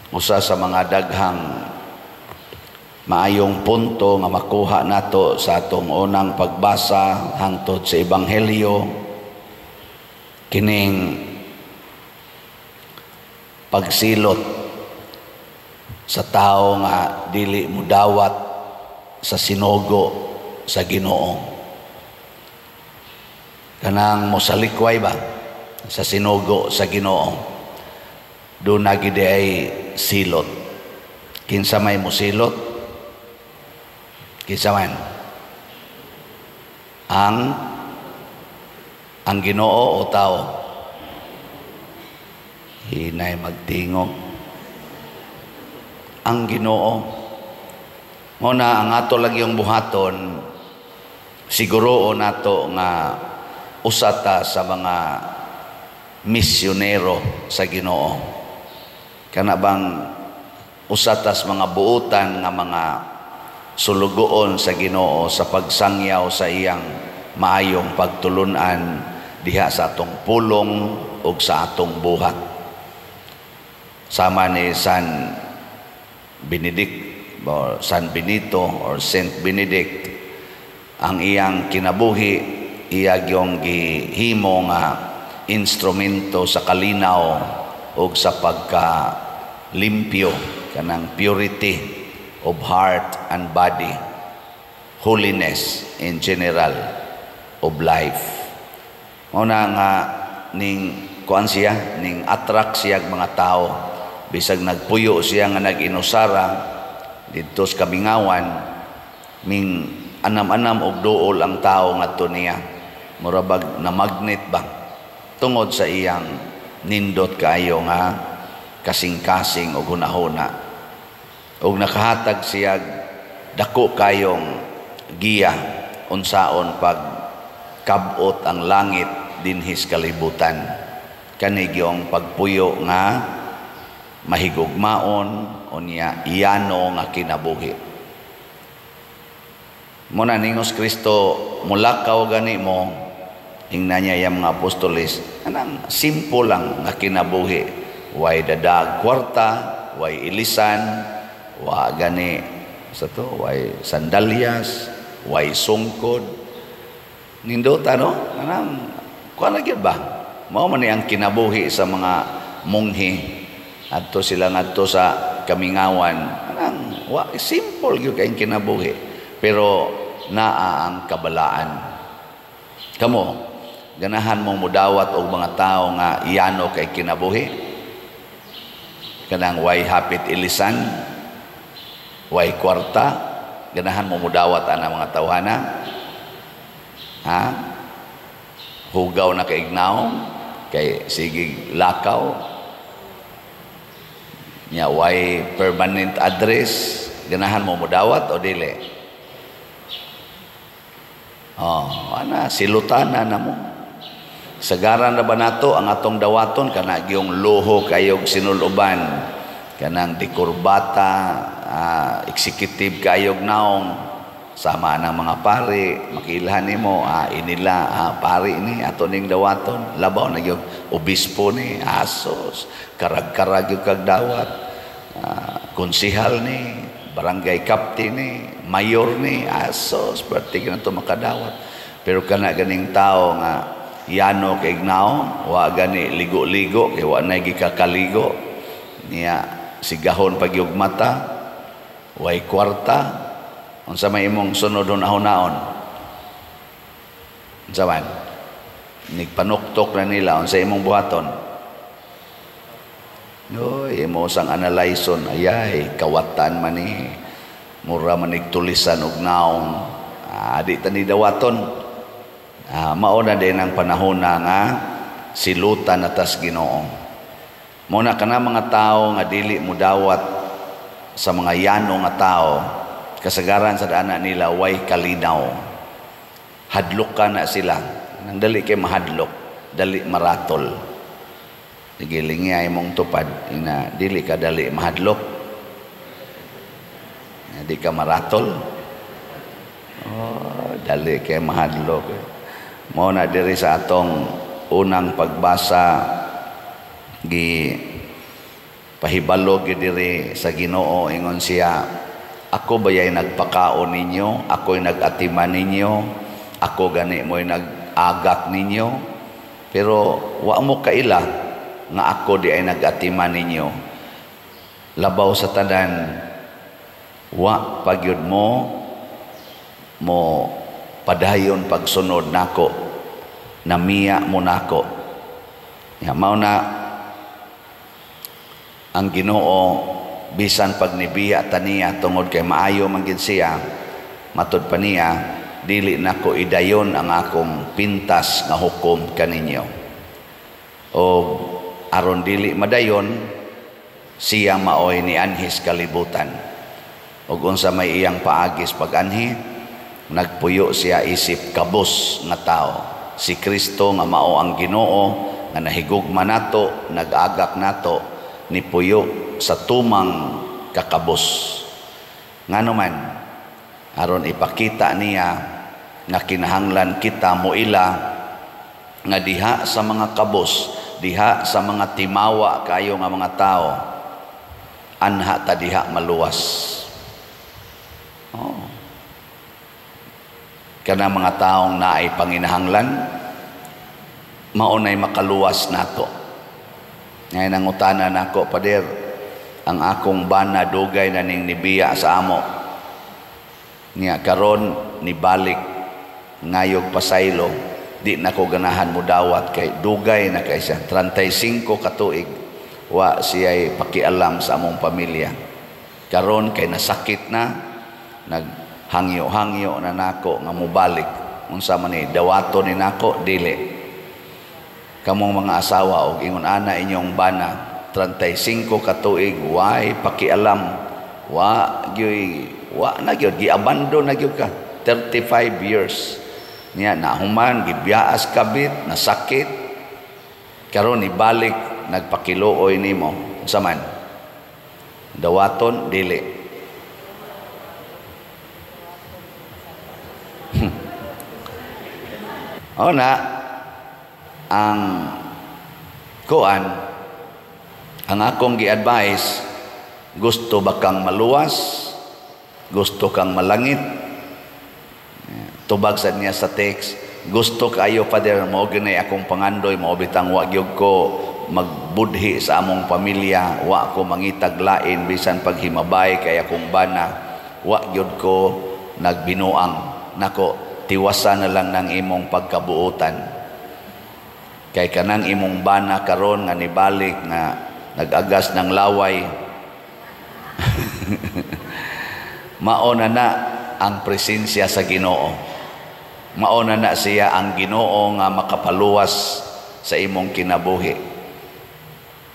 usa sa mga daghang maayong punto nga makuha nato sa atong unang pagbasa hangtod sa Ebanghelyo, kining pagsilot sa tao nga dili mudawat sa sinugo sa Ginoo. Kanang mosalikway ba sa sinugo sa Ginoo, doon na gid ay silot. Kinsa may mosilot? Kinsa man? Ang Ginoo o tao? Hinay magtingog. Ang Ginoo. Muna ang ato lagi yung buhaton, siguro nato nga usata sa mga misyonero sa Ginoo. Kana bang usatas mga buutan nga mga sulugoon sa Ginoo sa pagsangyaw sa iyang maayong pagtulunan diha sa atong pulong ug sa atong buhat. Sama ni San Benito or Saint Benedict, ang iyang kinabuhi iya gyung gihimo nga instrumento sa kalinaw ug sa pagka-limpyo, kanang purity of heart and body, holiness in general of life. Muna nga ning kuan siya, ning attract siya mga tao, bisag nagpuyo siya nga nag-inusara dito sa Kabingawan, ming anam-anam og duol ang tao ngadto niya, murabag na magnet ba tungod sa iyang nindot kayo nga kasing-kasing o hunahuna, og nakahatag siya dako kayong giya unsaon pag kabot ang langit dinhis kalibutan. Kani gyung pagpuyo nga mahigugmaon o niya iyano nga kinabuhi. Muna ningos Kristo mulakaw gani mo, ingna niya yung mga apostoles, anang simple lang nga kinabuhi. Way dadag kwarta, way ilisan, wa gani sa to, way sandalyas, way sungkod. Nindot ano? Anang kuan lagi ba? Mao man ang kinabuhi sa mga munghi. Adto sila ngadto sa Kamingawan, anang wa simple gyud kay kinabuhi, pero naa ang kabalaan. Kamo ganahan mong mudawat og mga tao nga iyano kay kinabuhi, kanang way hapit ilisan, way kwarta, ganahan mong mudawat ana mga tawhana, ha? Hugaw na kay ignaw, kay sige lakaw, nya way permanent address, ganahan mo mudawat o dili? Ana silutana na mo. Sagaran na ba nato ang atong dawaton kana gyung luho kayog sinuluban, kanang dikurbata, executive kayog naong sama ng mga pari, makilhan nimo inila pari ni ato ning dawaton, labaw na gyud obispo ni asos, karag-karag yung kagdawat, konsihal ni, barangay captain ni, mayor ni, asos, berarti ka na ito makadawat. Pero kana ganing tao nga, yano kay ignaw, wa gani ligo-ligo, kay wa na gikakaligo, niya sigahon pagyug mata, way kwarta, unsa may imong sunodon ahon-naon? Unsa man? Nigpanuktok na nila, unsa imong buhaton? Imo sang analyson, ayay kawatan man ni, mura man nigtulisan og naong, di tani dawaton. Mao na din ang panahon na nga silutan atas Ginoo. Muna kana mga tao nga dili mudawat sa mga yano nga tao, kasagaran sa dana nila way kalinaw. Hadlok ka na sila. Nang dali kay mahadlok, dali maratol. Nagilingay mong tupad, ina dili ka dali mahadlok. Di ka maratol. Dali kay mahadlok. Mao na diri sa atong unang pagbasa Pahibalo gyud diri sa Ginoo, ingon siya, ako bayay nagpakaon ninyo, ako'y nag-atiman ninyo, ako gani mo'y nag-agak ninyo, pero wa mo kaila nga ako di ay nag-atiman ninyo. Labaw sa tanan, wa pagyud mo padayon pagsunod nako, namiya mo nako. Mao na ang Ginoo, bisan pag nibiya taniya tungod kay maayo man gid siya, matud pa niya, dili nako idayon ang akong pintas nga hukom kaninyo. O aron dili madayon, siya maoy ni anhis kalibutan. Ug unsa may iyang paagis pag-anhi, nagpuyo siya isip kabus nga tao. Si Kristo nga mao ang Ginoo nga nahigugma nato, nag-agak nato, ni puyo sa tumang kakabos. Ngano man, aron ipakita niya nga kinahanglan kita moila nga diha sa mga kabos, diha sa mga timawa kayo nga mga tao, anha ta diha maluwas. Kana mga taong naay panginahanglan, maunay makaluwas nato. Ngayon ang utana nako, Pader, ang akong bana dugay na ning nibiya sa amo. Niya karon nibalik ngayog pasaylo, di na ko ganahan mo dawat kay dugay na kay siya. 35 katuig wa siya'y pakialam sa among pamilya. Karon kay nasakit na, naghangyo-hangyo na nako nga mubalik. Unsa man ni dawaton ni nako, dili. Kamong mga asawa og ingon ana inyong bana 35 katuig way pakialam, wa na gyud giabandon na gyud ka 35 years niya nahuman gibiyaas kabit, nasakit, karon ibalik nagpakiluoy nimo. Unsa man dawaton, dili. Na ang kuan, ang akong gi-advise, gusto ba kang maluwas, gusto kang malangit, tubag sa niya sa text, gusto kayo Father mo ginay akong pangandoy, mo bitang wa gyud ko magbudhi sa among pamilya, wa ko mangitag lain bisan paghimabay kay akong bana, wa gyud ko nagbinuang, nako tiwasan na lang ng imong pagkabuutan. Kay kanang imong bana karon nga nibalik nga nag-agas ng laway, mauna na ang presensya sa Ginoo, mauna na siya ang Ginoo nga makapaluwas sa imong kinabuhi,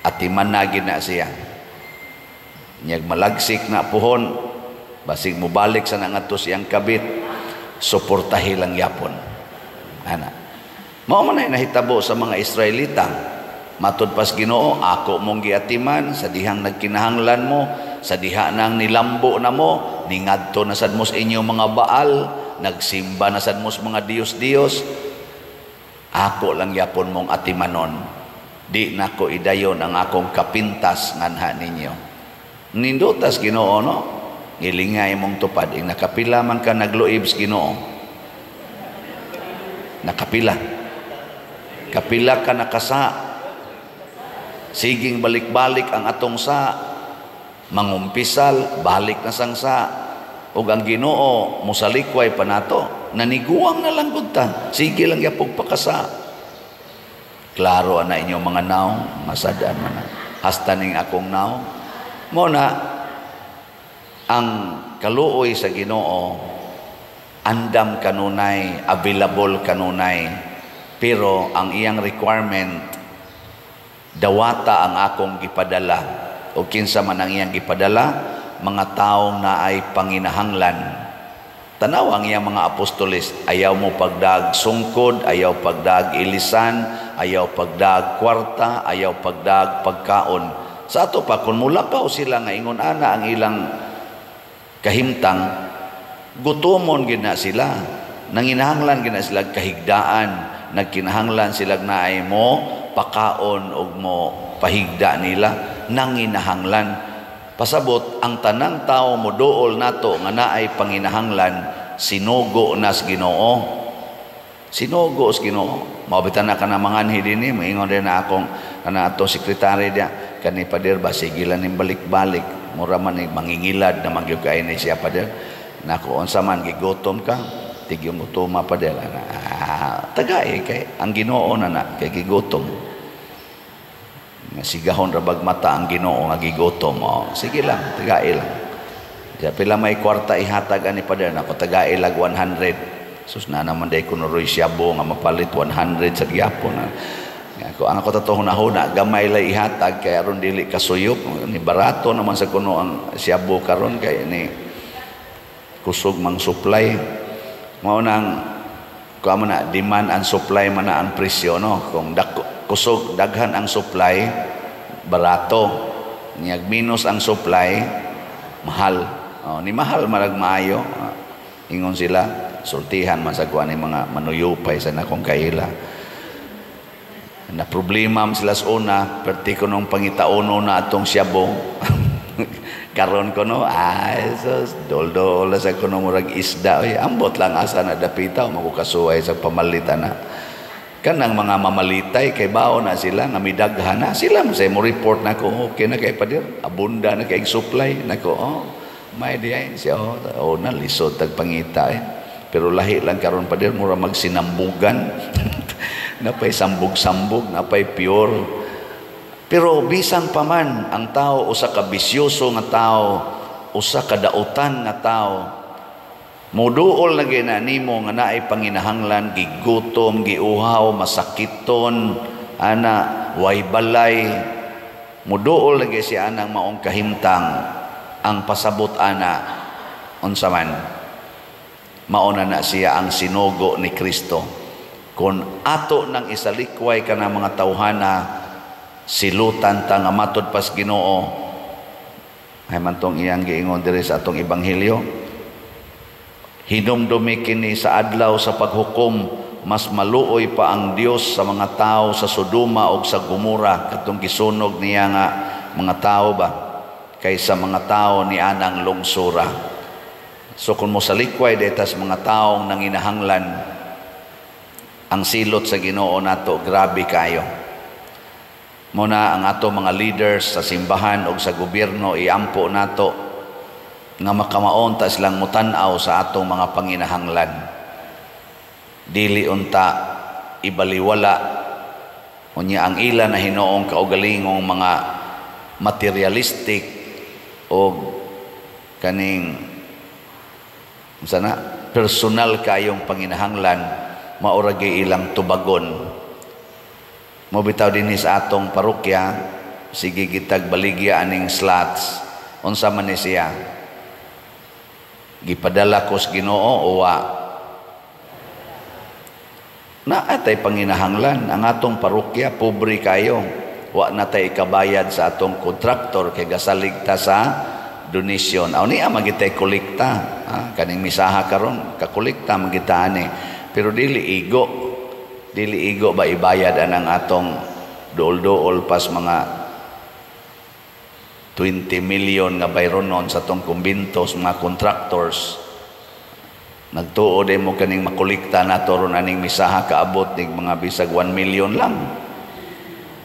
at imanagid na siya. Nyag malagsik na puhon, basig mo balik sa nangato siyang kabit, suportahi lang yapon. Ana mao man ay nahitabo sa mga Israelita. Matud pas Ginoo, ako mong giatiman sa dihang nagkinahanglan mo, sa diha nang nilambo na mo, ningadto na sad mo sa inyong mga baal, nagsimba na sad mo sa mga Diyos-Diyos. Ako lang yapon mong atimanon, di nako idayon ang akong kapintas nganha ninyo. Nindutas Ginoo, no? Ngilingay mong tupad, nakapila man ka nagluib sa Ginoo, nakapila. Kapila ka nakasa, siging balik-balik ang atong sa, mangumpisal, balik na sang sa, ug ang Ginoo musalikway pa nato, naniguang na lang gud ta, sige lang yapog pakasa. Klaro ana inyong mga naw, masadaan man hasta ning akong naw. Mo na ang kaluoy sa Ginoo, andam kanunay, available kanunay, pero ang iyang requirement, dawata ang akong gipadala, o kinsa man ang iyang gipadala, mga taong na ay panginahanglan. Tanaw ang iyang mga apostoles, ayaw mo pagdag sungkod, ayaw pagdag ilisan, ayaw pagdag kwarta, ayaw pagdag pagkaon. Sa ato pa, kung mulapaw sila nga ingon ana ang ilang kahimtang, gutomon gina sila, nanginahanglan gina sila kahigdaan, nagkinahanglan sila na ay mo pakaon o mo pahigda nila. nanginahanglan. Pasabot ang tanang tao moduol nato nga naay panginahanglan sinugo na sa Ginoo. Sinugo sa Ginoo. Mabitan na ka na manganhi din eh. Maingon rin na akong atong sekretary niya. Kani pader ba, sigilan ng balik-balik. Mura man eh, mangingilad na magyugay na siya pader. Naku, onsa man, gigotom ka. Tigyong utuma pader. Tagay kay ang Ginoo na kay gigotom. Sigahon rabag mata ang Ginoo nga gigotom. Sige lang, tagay lang. Diya, pila may kwarta ihatag ani pader. Naku, tagay lag 100. Sus na naman day kuno roy siyabo nga mapalit 100 sa gyapon. Ako ang ako totoo na gamay lay ihatag kay aron dili kasuyop ni barato naman sa kuno ang siyabo karon kay ni kusog mang supply. Mao nang kuamo na demand and supply man na ang presyo no. Kung kusog daghan ang supply barato, niyag minus ang supply mahal. Ni mahal marag maayo. Ingon sila sultihan man sa kuan ni mga manuyupay sa nakong kaila. Na problema sila sa una, perti ko nung pangitaono na atong siyabo. Karon ko no, sus, dol-dol sa ko nung murag isda. Ambot lang asa na dapita, magukasuway sa pamalitan na. Kanang mga mamalitay, kay bao na sila, nga midaghan na. Sila mo report na ko, okay na kay padir, abunda na kay supply. Na ko, may diyan siya, na lisod tagpangita Pero lahi lang karon pa din, mura magsinambugan. Napay sambog-sambog, napay pure. Pero bisan pa man, ang tao, usa ka bisyoso nga tao, usa ka dautan nga tao, muduol na ginanimo nga naay panginahanglan, gigutom, giuhaw, masakiton, ana, way balay, muduol na siya anang maong kahimtang, ang pasabot ana, unsa man, mauna na siya ang sinugo ni Kristo. Kung ato nang isalikway ka ng mga tawhana, silutan ta nga matod pas Ginoo, ay man tong iyang giingon diri sa atong ebanghelyo, hinumdumi kini sa adlaw sa paghukom, mas maluoy pa ang Dios sa mga tao sa Sodoma o sa Gomora, katong gisunog niya nga mga tao ba, kaysa mga tao ni anang lungsura. So kung mo salikway detas mga taong nanginahanglan, ang silot sa Ginoo nato grabe kayo. Muna ang ato mga leaders sa simbahan o sa gobyerno iampo nato nga makamaon ta silang mutan-aw sa atong mga panginahanglan. Dili unta ibaliwala unya ang ila na hinoong kaugalingong mga materialistic o kaning sana personal kayong panginahanglan mauragi ilang tubagon. Mobitaw din sa atong parokya, sige gitag baligya aning slots. Unsa man ni siya? Gipadala ko sa Ginoo o wa? Na atay panginahanglan ang atong parokya, pobre kayo. Wa natay ikabayad sa atong kontraktor kay gasalig ta sa donation. Aw niya magitay kolekta. Kaning misaha karon kakolekta magita ani. Pero dili igo ba ibayad anang atong dool-dool pas mga 20 million nga bayronon sa atong kumbintos mga contractors. Nagtuo din mo kaning makolekta nato ron aning misaha kaabot ning mga bisag 1 million lang.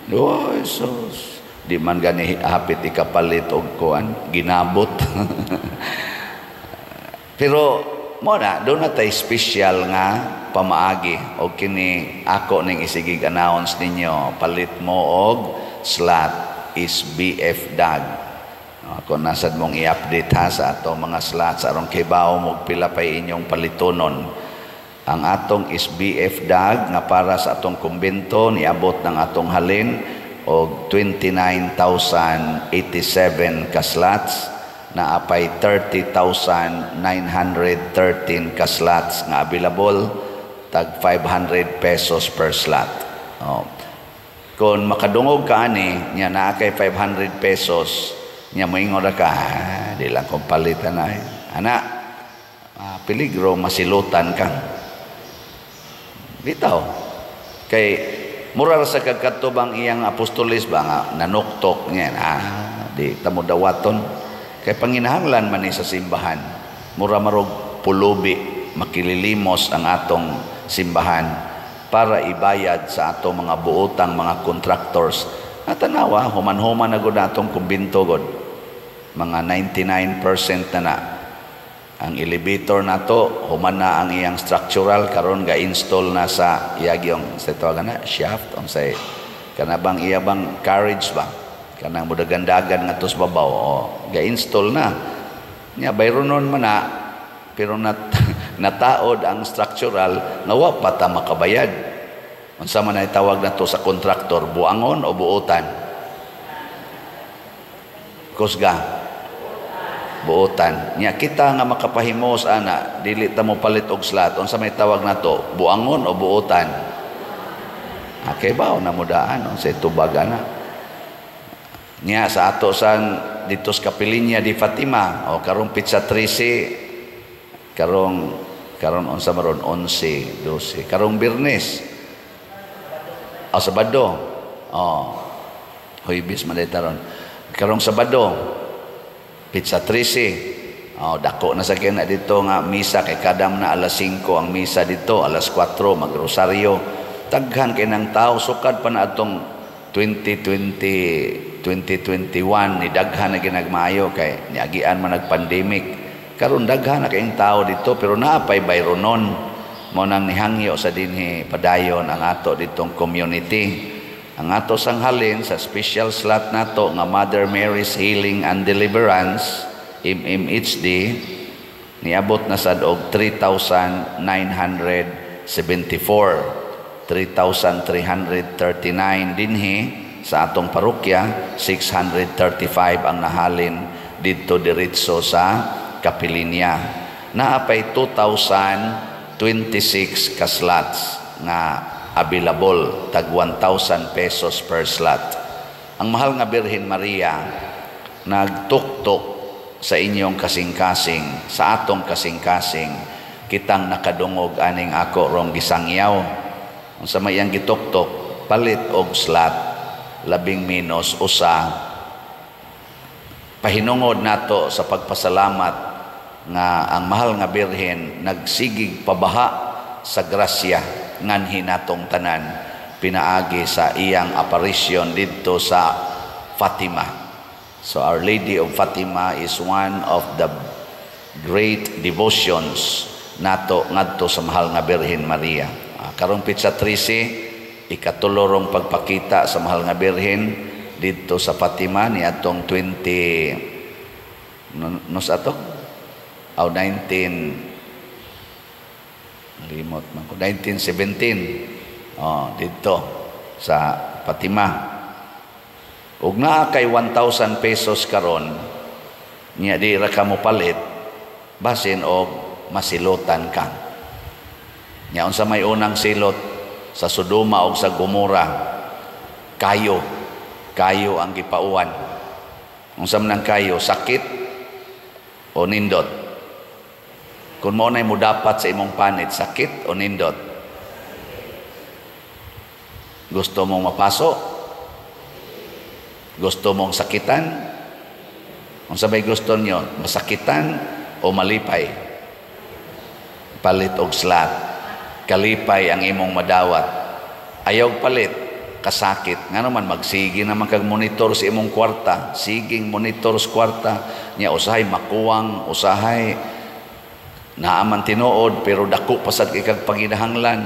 Oh, sus. Di man gani hapit ikapalit og kuan ginabot. Pero mo na doon na tayo special nga pamaagi o kini ako ning isigig announce ninyo palit mo og slot is BF Dag. Ako nasad mong i-update ha sa ato mga slots aron kay bawo mo pila pa inyong palitonon. Ang atong is BF Dag nga para sa atong kumbento niabot ng atong halin og 29,087 ka slots na apay 30,913 ka slots nga available tag 500 pesos per slot. Kung makadungog ka ani nya naa kay 500 pesos nya moingon ra ka di lang kong palitan na ana peligro masilutan ka bitaw kay mura sa kagkatubang iyang apostolis ba nga nanuktok niya, di tamo dawaton kay panginahanglan man ni sa simbahan, mura marog pulubi makililimos ang atong simbahan para ibayad sa atong mga buotang mga contractors. Tanawa human-human na gud atong kumbinto gud, mga 99% na ang elevator nato human na ang iyang structural, karon ga-install na sa iyagyong sa tawag na shaft on say kanabang iyabang carriage ba kanang mudagandagan ngadto sa babaw, ga-install na nya bayronon man na, pero nataod ang structural nga wa pa ta makabayad. Unsa man ay tawag nato sa kontraktor, buangon o buotan? Kusga buotan nya kita nga makapahimos ana dili ta mo palit og slot, unsa may tawag nato, buangon o buotan? Okay ba na mudaan sa tubag ana nya sa ato san dito sa Kapilinya di Fatima o karong Pizza 13 karong unsa maron 11 12 karong Biyernes Sabado Huwebes man taron karong Sabado Pizza 13. Dako na sa kina dito nga misa kay kadam na alas 5 ang misa dito, alas 4 magrosaryo. Daghan kay nang tao sukad pa na atong 2020 2021 ni daghan na ginagmayo kay niagian man nag-pandemic. Karon daghan na kayong tao dito pero naapay bayronon mo nang nihangyo sa dinhi padayon ang ato ditong community. Ang ato sanghalin sa special slot nato nga Mother Mary's Healing and Deliverance MMHD niabot na sad og 3,974 3,339 dinhi sa atong parokya, 635 ang nahalin dito diretso sa Kapilinya. Naapay 2,026 ka slots nga available, tag 1,000 pesos per slot. Ang mahal nga Birhen Maria nagtuktok sa inyong kasing-kasing, sa atong kasing-kasing, kitang nakadungog aning ako rong gisangyaw. Ang sa mayang gituktok, palit og slot, 11- usa. Pahinungod nato sa pagpasalamat nga ang mahal nga Birhen nagsigig pabaha sa grasya nganhi natong tanan pinaagi sa iyang apparition dito sa Fatima. So Our Lady of Fatima is one of the great devotions nato ngadto sa mahal nga Birhen Maria. Karong Pizza 13 ikatulorong pagpakita sa mahal nga Birhen dito sa Fatima ni atong 19 dito sa Fatima. Ug naa kay 1,000 pesos karon nya di ra ka mo palit basin og masilotan ka. Nya unsa may unang silot sa Sodoma ug sa Gomora, kayo ang gipauwan. Unsa man ang kayo, sakit o nindot? Kung mo na mo dapat sa imong panit, sakit o nindot? Gusto mong mapaso? Gusto mong sakitan? Kung sabay gusto nyo, masakitan o malipay? Palit og slot. Kalipay ang imong madawat. Ayaw palit, kasakit. Nga naman, magsige naman kag monitor sa imong kwarta. Siging monitor sa kwarta. Nya usahay makuwang, usahay naaman tinuod, pero dako pasad kay kag panginahanglan.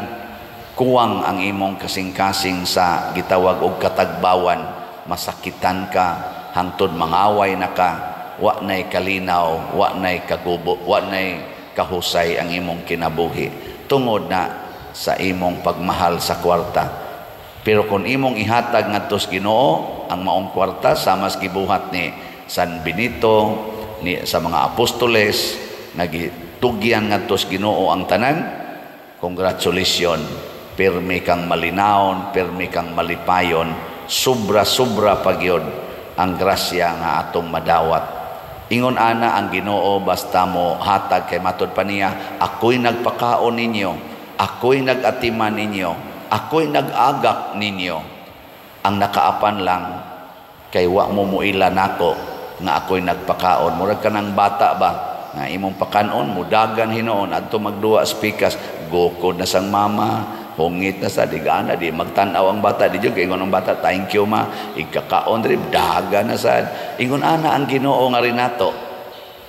Kuwang ang imong kasing-kasing sa gitawag og katagbawan. Masakitan ka, hangtod mangaway na ka, wa nay kalinaw, wa nay kagubo, wa nay kahusay ang imong kinabuhi tungod na sa imong pagmahal sa kwarta. Pero kung imong ihatag ngadto sa Ginoo ang maong kwarta sama sa gibuhat ni San Benito ni sa mga apostoles nagitugyan ngadto sa Ginoo ang tanan, congratulations, pirmi kang malinawon, pirmi kang malipayon, sobra-sobra pagyod ang grasya nga atong madawat. Ingon ana ang Ginoo basta mo hatag kay matud pa niya, ako'y nagpakaon ninyo, ako'y nagatiman ninyo, ako'y nag-agak ninyo, ang nakaapan lang kay wa mo muila nako nga ako'y nagpakaon. Murag ka ng bata ba nga imong pakanon mudagan hinoon adto magduwa spikas, gukod na sang mama, hungit na sa digana, di magtanaw ang bata, di jud kay ingon ang bata, thank you ma, ikakaon diri daga na sad. Ingon ana ang Ginoo nga rin nato,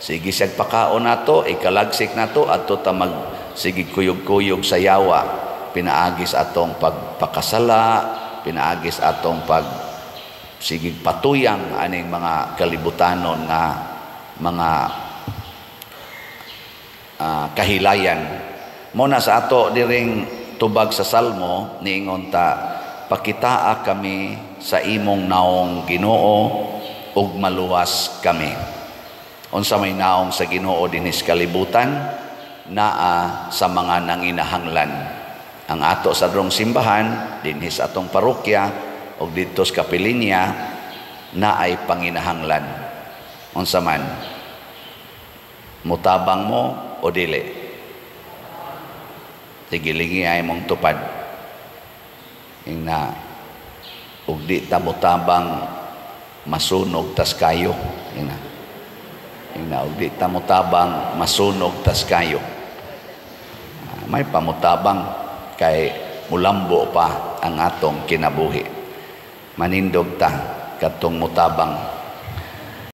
sige siyag pakaon nato, ikalagsik nato adto ta mag sige kuyog-kuyog sa yawa, pinaagis atong pagpakasala, pinaagis atong pag sige patuyang aning mga kalibutanon nga mga kahilayan. Muna sa ato diring tubag sa Salmo niingon ta, pakitaa kami sa imong naong Ginoo ug maluwas kami. Unsa may naong sa Ginoo dinis kalibutan naa sa mga nanginahanglan. Ang ato sa drong simbahan dinhi sa atong parokya ug dito sa kapilinya na ay panginahanglan. Unsa man, mutabang mo o dili? Tigilingi ay mong tupad. Ina ug di ta mutabang masunog tas kayo. Ina ug di ta mutabang masunog tas kayo. May pamutabang kay mulambo pa ang atong kinabuhi. Manindog ta katong mutabang